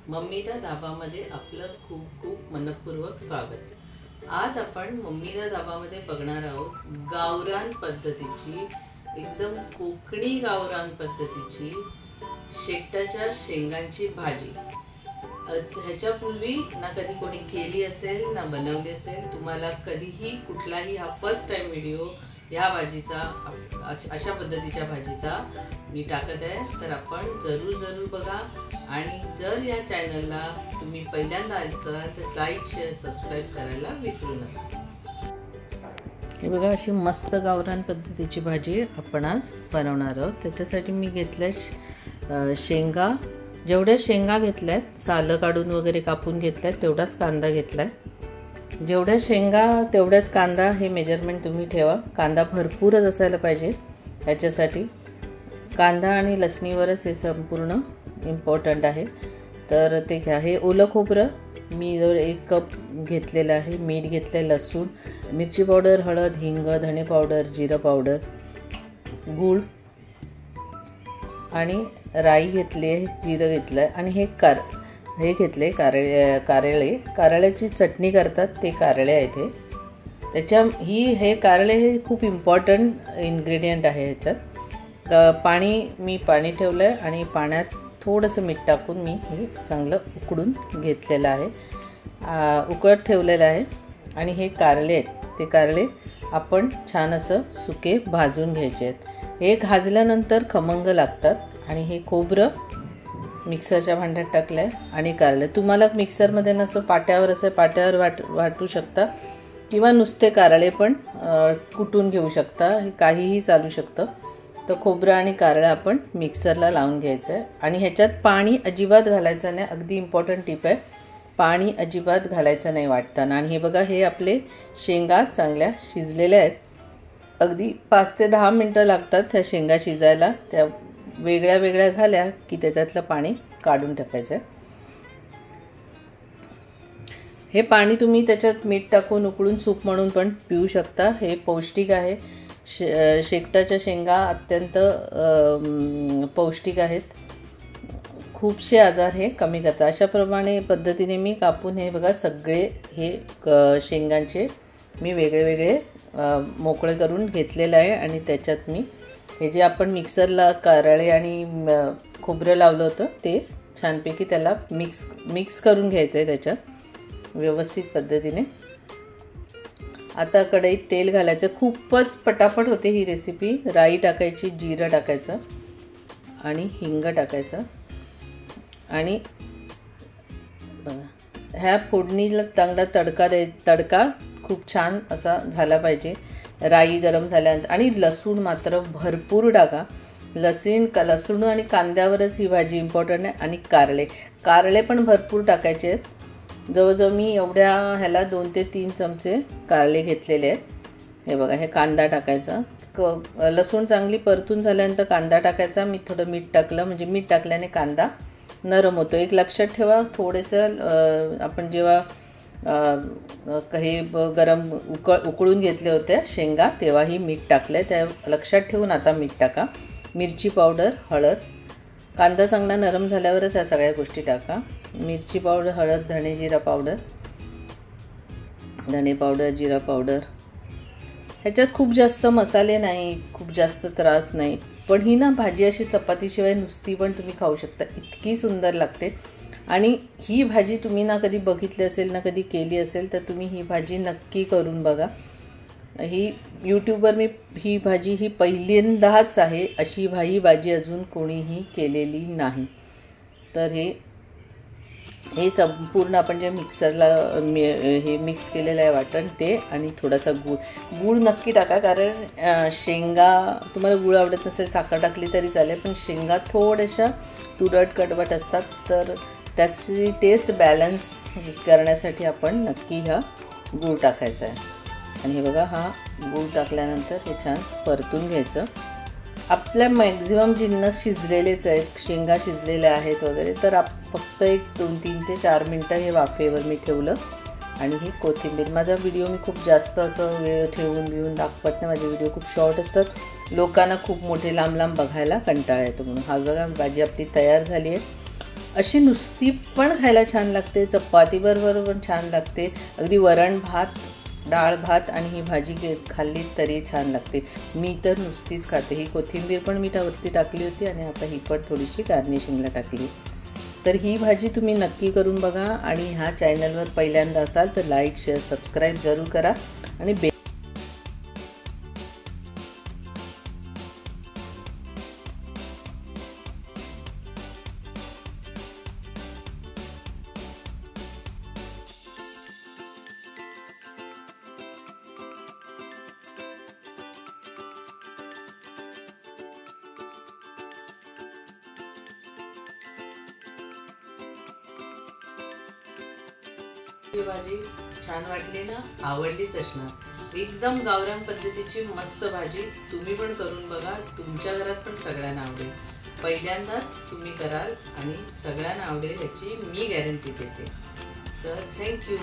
मम्मीदा धाबामध्ये आपलं खूप खूप मनपूर्वक स्वागत। आज आपण मम्मीदा धाबामध्ये बघणार आहोत गावरान पद्धतीची, एकदम कोकणी गावरान पद्धतीची शेकटाच्या शेंगांची भाजी। ह्याच्यापूर्वी ना कधी कोणी केली असेल ना बनवली असेल। तुम्हाला कधीही कुठलाही हा फर्स्ट टाइम व्हिडिओ या भाजीचा, अशा पद्धतीच्या भाजीचा मी टाकत आहे, तर आपण जरूर बघा। आणि जर या चॅनलला तुम्ही पहिल्यांदा आलात तर लाईक शेअर सबस्क्राईब करायला विसरू नका। हे बघा, अशी मस्त गावरान पद्धतीची भाजी आपण आज बनवणार आहोत। त्याच्यासाठी मी घेतल्या शेंगा, जेवढ्या शेंगा घेतल्यात सालं काढून वगैरे कापून घेतल्यात तेवढाच कांदा घेतलाय। जेवढ्या शेंगा तेवढाच कांदा, हे मेजरमेंट तुम्ही ठेवा। कांदा भरपूरच असायला पाहिजे याच्यासाठी। कांदा आणि लसणीवरच हे संपूर्ण इम्पॉर्टंट आहे, तर ते घ्या। हे ओलं खोबरं मी जवळ 1 कप घेतलेलं आहे। मीठ घेतलं, लसूण, मिरची पावडर, हळद, हिंग, धणे पावडर, जिरं पावडर, गूळ आणि राई घेतली आहे, जिरं घेतलं आहे आणि हे घेतले कारळ्याची चटणी करतात ते कारळे आहेत। हे कारळे हे खूप इम्पॉर्टंट इन्ग्रेडियंट आहे ह्याच्यात। मी पाणी ठेवलं आहे आणि पाण्यात थोडंसं मीठ टाकून मी हे चांगलं उकडून घेतलेलं आहे, उकळत ठेवलेलं आहे। आणि हे कारळे आहेत, ते कारळे आपण छान असं सुके भाजून घ्यायचे आहेत। हे भाजल्यानंतर खमंग लागतात। आणि हे खोबरं मिक्सरच्या भांड्यात टाकलं आहे आणि कारले तुम्हाला मिक्सरमध्ये नसं पाट्यावर वाटू शकता, किंवा नुसते कारळे पण कुटून घेऊ शकता, काहीही चालू शकतं। तर खोबरं आणि कारळे आपण मिक्सरला लावून घ्यायचं आहे। आणि ह्याच्यात पाणी अजिबात घालायचं नाही, अगदी इम्पॉर्टंट टिप आहे, पाणी अजिबात घालायचं नाही वाटताना। आणि हे बघा, हे आपले शेंगा चांगल्या शिजलेल्या आहेत। अगदी 5 ते 10 मिनटं लागतात ह्या शेंगा शिजायला। त्या वेगळ्या झाल्या की त्याच्यातलं पाणी काढून टाकायचं आहे। हे पाणी तुम्ही त्याच्यात मीठ टाकून उकळून सूप म्हणून पण पिऊ शकता। हे पौष्टिक आहे। शेकटाच्या शेंगा अत्यंत पौष्टिक आहेत, खूपसे आजार हे कमी करतात। अशाप्रमाणे पद्धतीने मी कापून हे बघा सगळे हे शेंगांचे मी वेगळे मोकळे करून घेतलेलं आहे। आणि त्याच्यात मी हे जे आपण मिक्सरला कारळे आणि खोबरं लावलं होतं ते छानपैकी त्याला मिक्स करून घ्यायचं आहे त्याच्यात व्यवस्थित पद्धतीने। आता कढईत तेल घालायचं, खूपच पटापट होते ही रेसिपी। राई टाकायची, जिरं टाकायचं आणि हिंग टाकायचं। आणि ह्या फोडणीला चांगला तडका खूप छान असा झाला पाहिजे। राई गरम झाल्यानंतर आणि लसूण मात्र भरपूर टाका। लसूण आणि कांद्यावरच ही भाजी इम्पॉर्टंट आहे। आणि कारळे पण भरपूर टाकायचे आहेत। जवळजवळ मी एवढ्या ह्याला 2 ते 3 चमचे कारळे घेतलेले आहेत। हे बघा, हे कांदा टाकायचा, लसूण चांगली परतून झाल्यानंतर कांदा टाकायचा। मी थोडं मीठ टाकलं, म्हणजे मीठ टाकल्याने कांदा नरम होतो। एक लक्षात ठेवा, थोडंसं आपण जेव्हा हे गरम उकळून घेतले होते शेंगा तेव्हाही मीठ टाकलं, त्या लक्षात ठेवून आता मीठ टाका। मिरची पावडर, हळद, कांदा चांगला नरम झाल्यावरच या सगळ्या गोष्टी टाका। मिरची पावडर, हळद, धणे पावडर, जिरा पावडर। ह्याच्यात खूप जास्त मसाले नाही, खूप जास्त त्रास नाही, पण ही ना भाजी अशी चपातीशिवाय नुसती पण तुम्ही खाऊ शकता, इतकी सुंदर लागते। आणि ही भाजी तुम्ही ना कधी बघितली असेल ना कधी केली असेल तर तुम्ही ही भाजी नक्की करून बघा। ही यूट्यूबवर मी ही भाजी ही पहिल्यांदाच आहे, अशी भाजी अजून कोणीही केलेली नाही। तर हे संपूर्ण आपण जे मिक्सरला हे मिक्स केलेलं आहे वाटण ते, आणि थोडासा गूळ नक्की टाका, कारण शेंगा तुम्हाला गूळ आवडत नसेल साखर टाकली तरी चालेल, पण शेंगा थोड्याशा तुरट कडवट असतात, तर त्याची टेस्ट बॅलन्स करण्यासाठी आपण नक्की हा गूळ टाकायचा आहे। आणि हे बघा, हा गूळ टाकल्यानंतर हे छान परतून घ्यायचं। आपल्या मॅक्झिमम जिन्नस शिजलेलेच आहेत, शेंगा शिजलेल्या आहेत वगैरे, तर फक्त 2-3 ते 4 मिनटं हे वाफेवर मी ठेवलं आणि ही कोथिंबीर. माझा व्हिडिओ मी खूप जास्त असं वेळ ठेवून दाखवत नाही. माझे व्हिडिओ खूप शॉर्ट असतात, लोकांना खूप मोठे लांब लांब बघायला कंटाळा येतो म्हणून. हा बघा भाजी आपली तयार झाली आहे. अशी नुसती पण खायला छान लागते, चपातीबरोबर पण छान लागते, अगदी वरण भात, डाळ भात आणि ही भाजी खाल्ली तरी छान लागते. मी तर नुसतीच खाते. ही कोथिंबीर पण मीठावरती टाकली होती आणि आता ही पण थोडीशी गार्निशिंगला टाकली. तर ही भाजी तुम्ही नक्की करून बघा आणि ह्या चॅनलवर पहिल्यांदा असाल तर लाईक, शेअर, सबस्क्राईब जरूर करा आणि ही भाजी छान वाटली ना, आवडलीच असणार. एकदम गावरान पद्धतीची मस्त भाजी. तुम्ही पण करून बघा, तुमच्या घरात पण सगळ्यांना आवडेल. पहिल्यांदाच तुम्ही कराल आणि सगळ्यांना आवडेल याची मी गॅरंटी देते. तर थँक्यू.